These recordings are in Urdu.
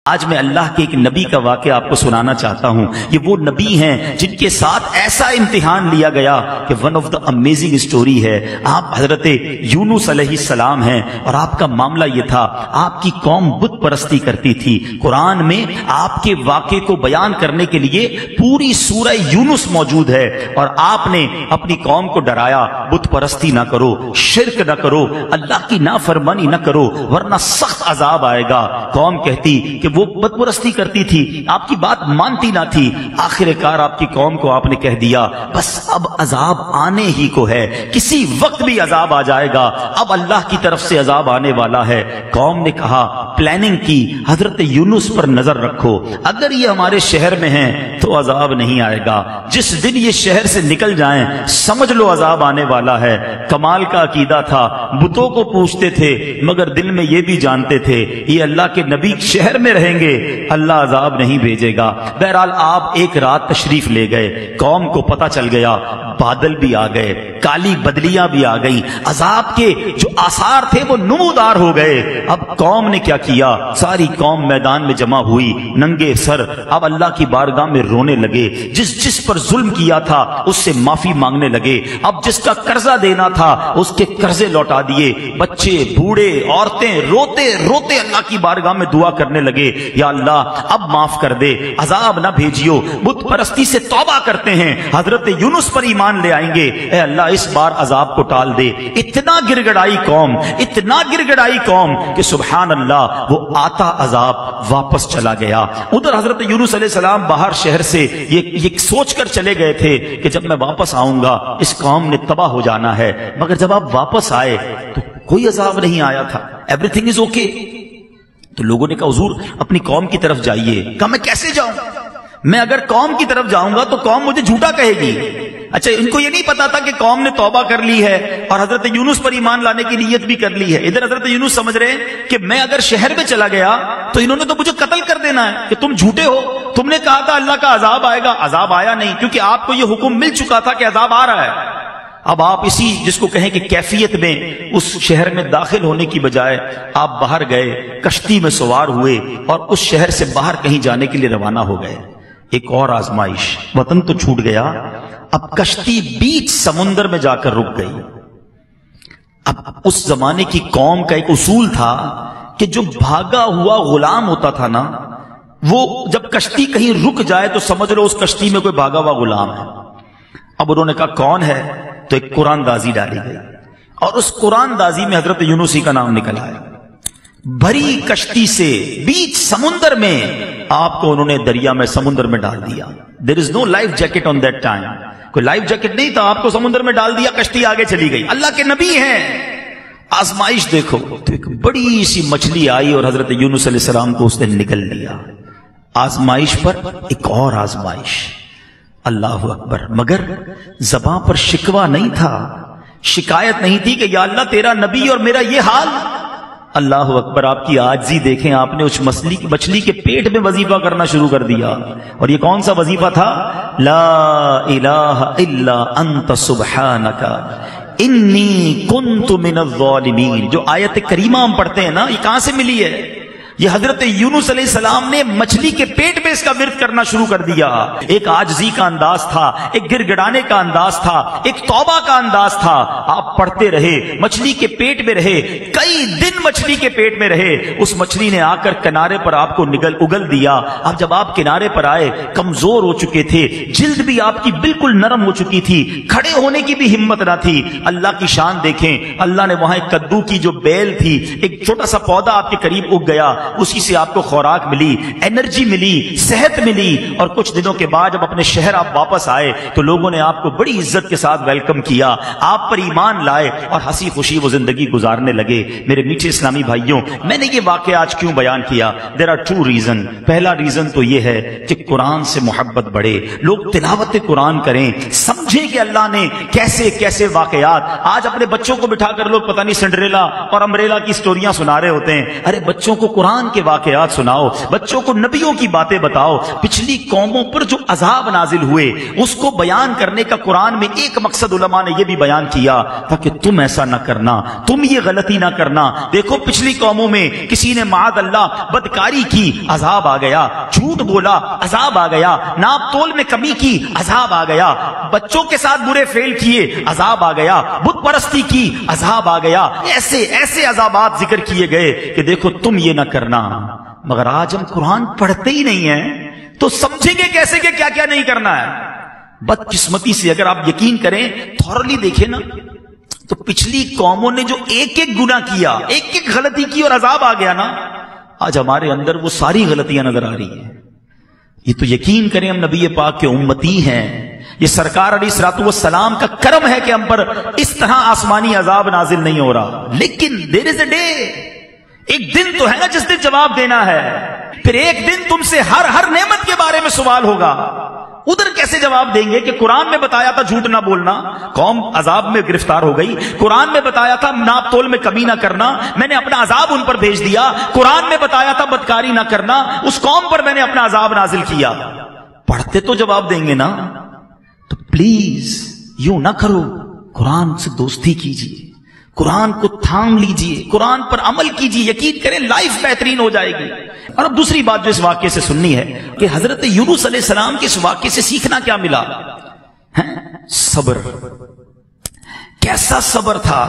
آج میں اللہ کے ایک نبی کا واقعہ آپ کو سنانا چاہتا ہوں. یہ وہ نبی ہیں جن کے ساتھ ایسا امتحان لیا گیا کہ one of the amazing story ہے. آپ حضرت یونس علیہ السلام ہیں اور آپ کا معاملہ یہ تھا, آپ کی قوم بت پرستی کرتی تھی. قرآن میں آپ کے واقعے کو بیان کرنے کے لیے پوری سورہ یونس موجود ہے, اور آپ نے اپنی قوم کو ڈرایا بت پرستی نہ کرو, شرک نہ کرو, اللہ کی نافرمانی نہ کرو ورنہ سخت عذاب آئے گا. قوم کہتی کہ وہ بت پرستی کرتی تھی, آپ کی بات مانتی نہ تھی. آخر کار آپ کی قوم کو آپ نے کہہ دیا بس اب عذاب آنے ہی کو ہے, کسی وقت بھی عذاب آ جائے گا, اب اللہ کی طرف سے عذاب آنے والا ہے. قوم نے کہا, پلاننگ کی, حضرت یونس پر نظر رکھو, اگر یہ ہمارے شہر میں ہیں تو عذاب نہیں آئے گا, جس دن یہ شہر سے نکل جائیں سمجھ لو عذاب آنے والا ہے. کمال کا عقیدہ تھا, بتوں کو پوچھتے تھے مگر دل میں یہ بھی جانتے تھے یہ اللہ کے نبی شہر میں رہیں گے, اللہ عذاب نہیں بھیجے گا. بہرحال آپ ایک رات تشریف لے گئے, قوم کو پتہ چل گیا, بادل بھی آ گئے, کالی بدلیاں بھی آ گئی, عذاب کے جو آثار تھے وہ نمودار ہو گئے. اب قوم نے کیا کیا, ساری قوم میدان میں جمع ہوئی ننگے سر, اب اللہ کی بارگاہ میں رونے لگے. جس پر ظلم کیا تھا اس سے معافی مانگنے لگے, اب جس کا قرضہ دینا تھا اس کے قرضے لوٹا دیے. بچے بوڑھے عورتیں روتے روتے اللہ کی بارگاہ میں دعا کرنے لگے, یا اللہ اب معاف کر دے, عذاب نہ بھیجیو, بت پرستی سے توبہ کرتے ہیں, حضرت یونس پر ایمان لے آئیں گے, اے اللہ اس بار عذاب کو ٹال دے. اتنا گر گڑائی قوم, اتنا گر گڑائی قوم کہ سبحان اللہ وہ آتا عذاب واپس چلا گیا. ادھر حضرت یونس علیہ السلام باہر شہر سے یہ سوچ کر چلے گئے تھے کہ جب میں واپس آؤں گا اس قوم نے تباہ ہو جانا ہے, مگر جب آپ واپس آئے تو کوئی عذاب نہیں آیا تھا, ایوری تھنگ از اوکے. تو لوگوں نے کہا حضور اپنی قوم کی طرف جائیے. کہا میں کیسے جاؤں, میں اگر قوم کی طرف جاؤں گا تو قوم مجھے جھوٹا کہے گی. اچھا ان کو یہ نہیں پتا تھا کہ قوم نے توبہ کر لی ہے اور حضرت یونس پر ایمان لانے کی نیت بھی کر لی ہے. ادھر حضرت یونس سمجھ رہے ہیں کہ میں اگر شہر میں چلا گیا تو انہوں نے تو مجھے قتل کر دینا ہے کہ تم جھوٹے ہو, تم نے کہا تھا اللہ کا عذاب آئے گا, عذاب آیا نہیں کیونکہ آپ کو یہ حکم مل چکا تھا کہ عذاب آ رہا ہے. اب آپ اسی جس کو کہیں کہ کیفیت میں اس شہر میں داخل ہونے کی بجائے آپ باہر گئے, کشتی میں سوار ہوئے اور اس شہر سے باہر کہیں جانے کے لیے روانہ ہو گئے. ایک اور آزمائش, وطن تو چھوٹ گیا, اب کشتی بیچ سمندر میں جا کر رک گئی. اب اس زمانے کی قوم کا ایک اصول تھا کہ جو بھاگا ہوا غلام ہوتا تھا نا, وہ جب کشتی کہیں رک جائے تو سمجھ لو اس کشتی میں کوئی بھاگا ہوا غلام ہے. اب انہوں نے کہا کون ہے, تو ایک قرآن دازی ڈالی گئی اور اس قرآن دازی میں حضرت یونسی کا نام نکل آیا. بھری کشتی سے بیچ سمندر میں آپ کو انہوں نے دریا میں سمندر میں ڈال دیا. There is no life jacket on that time, کوئی لائف جیکٹ نہیں تھا, آپ کو سمندر میں ڈال دیا, کشتی آگے چلی گئی. اللہ کے نبی ہیں. آزمائش دیکھو, تو ایک بڑی سی مچھلی آئی اور حضرت یونس علیہ السلام کو اس نے نگل لیا. آزمائش پر ایک اور آزمائش, اللہ اکبر. مگر زباں پر شکوہ نہیں تھا, شکایت نہیں تھی کہ یا اللہ تیرا نبی اور میرا یہ حال. اللہ اکبر. آپ کی عاجزی دیکھیں, آپ نے اس مچھلی کے پیٹ میں وظیفہ کرنا شروع کر دیا. اور یہ کون سا وظیفہ تھا؟ لا الہ الا انت سبحانک انی کنت من الظالمین. جو آیت کریمہ ہم پڑھتے ہیں نا, یہ کہاں سے ملی ہے؟ یہ حضرت یونس علیہ السلام نے مچھلی کے پیٹ میں اس کا ورد کرنا شروع کر دیا. ایک عاجزی کا انداز تھا, ایک گر گڑانے کا انداز تھا, ایک توبہ کا انداز تھا. آپ پڑھتے رہے, مچھلی کے پیٹ میں رہے, کئی دن مچھلی کے پیٹ میں رہے. اس مچھلی نے آ کر کنارے پر آپ کو اگل دیا. اب جب آپ کنارے پر آئے, کمزور ہو چکے تھے, جلد بھی آپ کی بالکل نرم ہو چکی تھی, کھڑے ہونے کی بھی ہمت نہ تھی. اللہ کی شان دیکھیں, اللہ نے وہاں ایک کدو کی جو بیل تھی, ایک چھوٹا سا پودا آپ کے قریب اگ گیا, اسی سے آپ کو خوراک ملی, انرجی ملی, صحت ملی. اور کچھ دنوں کے بعد جب اپنے شہر آپ واپس آئے تو لوگوں نے آپ کو بڑی عزت کے ساتھ ویلکم کیا, آپ پر ایمان لائے اور ہنسی خوشی وہ زندگی گزارنے لگے. میرے میٹھے اسلامی بھائیوں, میں نے یہ واقعہ آج کیوں بیان کیا؟ There are two reason. پہلا ریزن تو یہ ہے کہ قرآن سے محبت بڑھے, لوگ تلاوت قرآن کریں, سمجھ سمجھیں کہ اللہ نے کیسے کیسے واقعات. آج اپنے بچوں کو بٹھا کر لوگ پتہ نہیں سنڈریلا اور امبریلا کی سٹوریاں سنا رہے ہوتے ہیں. ارے بچوں کو قرآن کے واقعات سناؤ, بچوں کو نبیوں کی باتیں بتاؤ. پچھلی قوموں پر جو عذاب نازل ہوئے اس کو بیان کرنے کا قرآن میں ایک مقصد علماء نے یہ بھی بیان کیا تاکہ تم ایسا نہ کرنا, تم یہ غلطی نہ کرنا. دیکھو پچھلی قوموں میں کسی نے معاذ اللہ بدکاری کی, عذاب آ گیا. جھوٹ بولا, عذاب آ گیا. ناپ تول میں کمی کی, عذاب آ گیا. بچوں کے ساتھ برے فعل کیے, عذاب آ گیا. بت پرستی کی, عذاب آ گیا. ایسے ایسے عذابات ذکر کیے گئے کہ دیکھو تم یہ نہ کرنا. مگر آج ہم قرآن پڑھتے ہی نہیں ہیں تو سمجھیں گے کیسے کہ کیا کیا نہیں کرنا ہے. بدقسمتی سے اگر آپ یقین کریں, تھورلی دیکھیں نا, تو پچھلی قوموں نے جو ایک ایک گناہ کیا, ایک ایک غلطی کی اور عذاب آ گیا نا, آج ہمارے اندر وہ ساری غلطیاں نظر آ رہی ہیں. یہ تو یقین کریں ہم نبی پاک کے امتی ہیں. یہ سرکار علیہ الصلوۃ والسلام کا کرم ہے کہ ہم پر اس طرح آسمانی عذاب نازل نہیں ہو رہا. لیکن دیر از اے ڈے, ایک دن تو ہے نا جس دن جواب دینا ہے. پھر ایک دن تم سے ہر نعمت کے بارے میں سوال ہوگا. ادھر کیسے جواب دیں گے کہ قرآن میں بتایا تھا جھوٹ نہ بولنا, قوم عذاب میں گرفتار ہو گئی. قرآن میں بتایا تھا ناپ تول میں کمی نہ کرنا, میں نے اپنا عذاب ان پر بھیج دیا. قرآن میں بتایا تھا بدکاری نہ کرنا, اس قوم پر میں نے اپنا عذاب نازل کیا. پڑھتے تو جواب دیں گے نا. تو پلیز یوں نہ کرو, قرآن سے دوستی کیجیے, قرآن کو تھام لیجیے, قرآن پر عمل کیجیے. یقین کریں لائف بہترین ہو جائے گی. اور اب دوسری بات جو اس واقعے سے سننی ہے کہ حضرت یونس علیہ السلام کے اس واقعے سے سیکھنا کیا ملا؟ صبر. کیسا صبر تھا.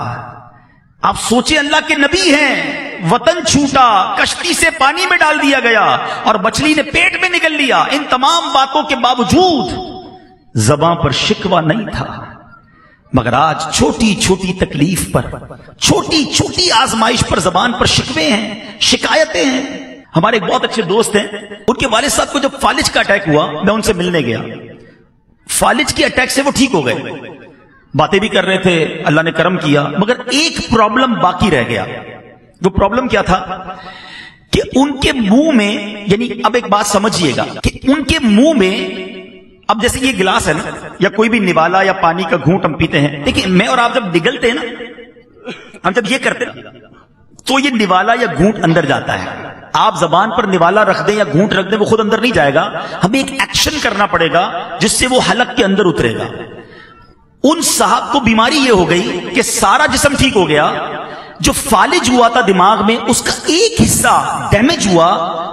آپ سوچیں, اللہ کے نبی ہیں, وطن چھوٹا, کشتی سے پانی میں ڈال دیا گیا اور مچھلی نے پیٹ میں نگل لیا. ان تمام باتوں کے باوجود زباں پر شکوہ نہیں تھا. مگر آج چھوٹی چھوٹی تکلیف پر, چھوٹی چھوٹی آزمائش پر زبان پر شکوے ہیں, شکایتیں ہیں. ہمارے ایک بہت اچھے دوست ہیں, ان کے والد صاحب کو جب فالج کا اٹیک ہوا, میں ان سے ملنے گیا. فالج کے اٹیک سے وہ ٹھیک ہو گئے, باتیں بھی کر رہے تھے, اللہ نے کرم کیا. مگر ایک پرابلم باقی رہ گیا. وہ پرابلم کیا تھا کہ ان کے منہ میں, یعنی اب ایک بات سمجھیے گا کہ ان کے منہ میں, اب جیسے یہ گلاس ہے نا, یا کوئی بھی نوالا یا پانی کا گھونٹ ہم پیتے ہیں. دیکھیں میں اور آپ جب نگلتے ہیں نا, ہم جب یہ کرتے ہیں تو یہ نوالا یا گھونٹ اندر جاتا ہے. آپ زبان پر نوالا رکھ دیں یا گھونٹ رکھ دیں, وہ خود اندر نہیں جائے گا. ہمیں ایک ایکشن کرنا پڑے گا جس سے وہ حلق کے اندر اترے گا. ان صاحب کو بیماری یہ ہو گئی کہ سارا جسم ٹھیک ہو گیا, جو فالج ہوا تھا دماغ میں اس کا ایک حصہ ڈیمیج ہوا,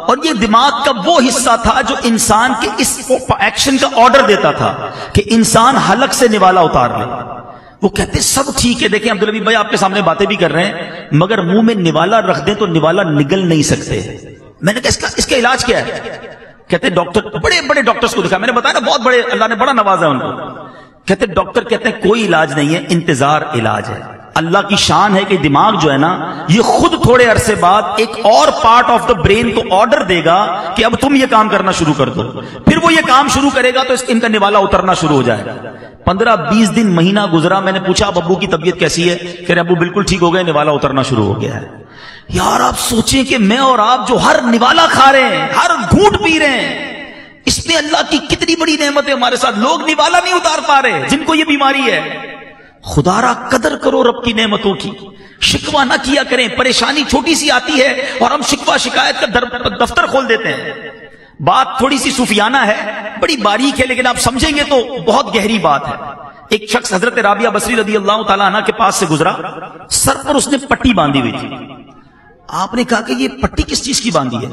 اور یہ دماغ کا وہ حصہ تھا جو انسان کے اس ایکشن کا آرڈر دیتا تھا کہ انسان حلق سے نوالا اتار لے. وہ کہتے سب ٹھیک ہے, دیکھیں عبدالعبید بھائی آپ کے سامنے باتیں بھی کر رہے ہیں, مگر منہ میں نوالا رکھ دیں تو نوالا نگل نہیں سکتے. میں نے کہا اس کا علاج کیا ہے؟ کہتے ڈاکٹر, بڑے بڑے ڈاکٹرز کو دکھا, میں نے بتایا نا بہت بڑے, اللہ نے بڑا نوازا ان کو. کہتے ڈاکٹر کہتے ہیں کوئی علاج نہیں ہے, انتظار علاج ہے. اللہ کی شان ہے کہ دماغ جو ہے نا, یہ خود تھوڑے عرصے بعد ایک اور پارٹ آف دا برین کو آرڈر دے گا کہ اب تم یہ کام کرنا شروع کر دو. پھر وہ یہ کام شروع کرے گا تو ان کا نوالا اترنا شروع ہو جائے گا. 15-20 دن مہینہ گزرا, میں نے پوچھا اب ابو کی طبیعت کیسی ہے؟ کہہ رہے ابو بالکل ٹھیک ہو گئے, نوالا اترنا شروع ہو گیا ہے. یار آپ سوچیں کہ میں اور آپ جو ہر نوالا کھا رہے ہیں, ہر گھونٹ پی رہے ہیں, اس میں اللہ کی کتنی بڑی نعمت ہے ہمارے ساتھ. لوگ نوالا نہیں اتار پا رہے جن کو یہ بیماری ہے. خدا را قدر کرو رب کی نعمتوں کی, شکوہ نہ کیا کریں. پریشانی چھوٹی سی آتی ہے اور ہم شکوہ شکایت کا دفتر کھول دیتے ہیں. بات تھوڑی سی صوفیانہ ہے, بڑی باریک ہے, لیکن آپ سمجھیں گے تو بہت گہری بات ہے. ایک شخص حضرت رابعہ بصری رضی اللہ تعالیٰ عنہ کے پاس سے گزرا, سر پر اس نے پٹی باندھی ہوئی تھی. آپ نے کہا کہ یہ پٹی کس چیز کی باندھی ہے؟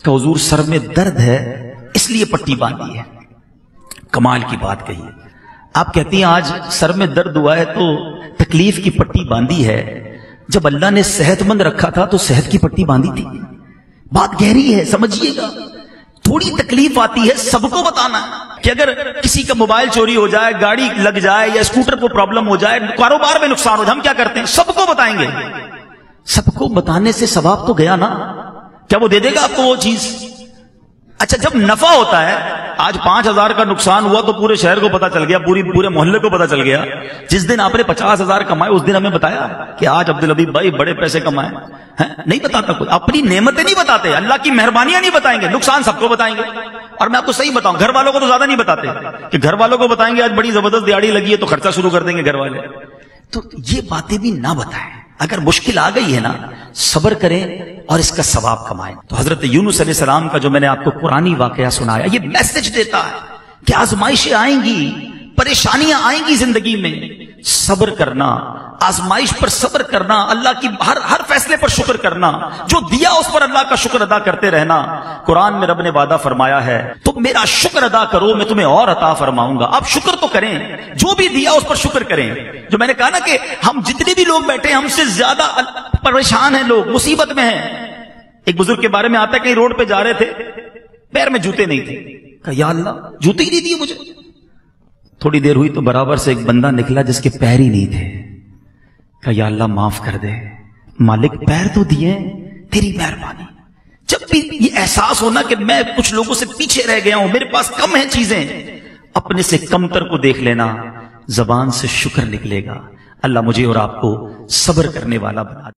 کہ حضور سر میں درد ہے اس لیے پٹی باندھی ہے. کمال کی بات کہی. آپ کہتی ہیں آج سر میں درد ہوا ہے تو تکلیف کی پٹی باندھی ہے, جب اللہ نے صحت مند رکھا تھا تو صحت کی پٹی باندھی تھی. بات گہری ہے, سمجھیے گا. تھوڑی تکلیف آتی ہے, سب کو بتانا کہ اگر کسی کا موبائل چوری ہو جائے, گاڑی لگ جائے, یا اسکوٹر کو پرابلم ہو جائے, کاروبار میں نقصان ہو جائے, ہم کیا کرتے ہیں؟ سب کو بتائیں گے. سب کو بتانے سے ثواب تو گیا نا. کیا وہ دے دے گا آپ کو وہ چیز؟ اچھا جب نفع ہوتا ہے, آج 5,000 کا نقصان ہوا تو پورے شہر کو پتا چل گیا, پورے محلے کو پتا چل گیا. جس دن آپ نے 50,000 کمائے اس دن ہمیں بتایا کہ آج عبدالعبید بھائی بڑے پیسے کمائے. نہیں بتاتا کوئی, اپنی نعمتیں نہیں بتاتے, اللہ کی مہربانیاں نہیں بتائیں گے, نقصان سب کو بتائیں گے. اور میں آپ کو صحیح بتاؤں، گھر والوں کو تو زیادہ نہیں بتاتے کہ گھر والوں کو بتائیں گے آج بڑی زبردست دیہڑی لگی ہے تو خرچہ شروع کر دیں گے گھر والے، تو یہ باتیں بھی نہ بتائیں. اگر مشکل آ گئی ہے نا، صبر کریں اور اس کا ثواب کمائیں. تو حضرت یونس علیہ السلام کا جو میں نے آپ کو قرآنی واقعہ سنایا، یہ میسج دیتا ہے کہ آزمائشیں آئیں گی، پریشانیاں آئیں گی زندگی میں، صبر کرنا، آزمائش پر صبر کرنا، اللہ کی ہر فیصلے پر شکر کرنا، جو دیا اس پر اللہ کا شکر ادا کرتے رہنا. قرآن میں رب نے وعدہ فرمایا ہے تم میرا شکر ادا کرو میں تمہیں اور عطا فرماؤں گا. آپ شکر تو کریں، جو بھی دیا اس پر شکر کریں. جو میں نے کہا نا کہ ہم جتنے بھی لوگ بیٹھے ہیں ہم سے زیادہ پریشان ہیں، لوگ مصیبت میں ہیں. ایک بزرگ کے بارے میں آتا ہے کہیں روڈ پہ جا رہے تھے، پیر میں جوتے نہیں تھے، کہا یا اللہ جوتے ہی نہیں دیے مجھے. تھوڑی دیر ہوئی تو برابر سے ایک بندہ نکلا جس کے پیر ہی نہیں تھے، کہا یا اللہ معاف کر دے، مالک پیر تو دیے، تیری مہربانی. جب بھی یہ احساس ہونا کہ میں کچھ لوگوں سے پیچھے رہ گیا ہوں، میرے پاس کم ہیں چیزیں، اپنے سے کمتر کو دیکھ لینا، زبان سے شکر نکلے گا. اللہ مجھے اور آپ کو صبر کرنے والا بنا دے.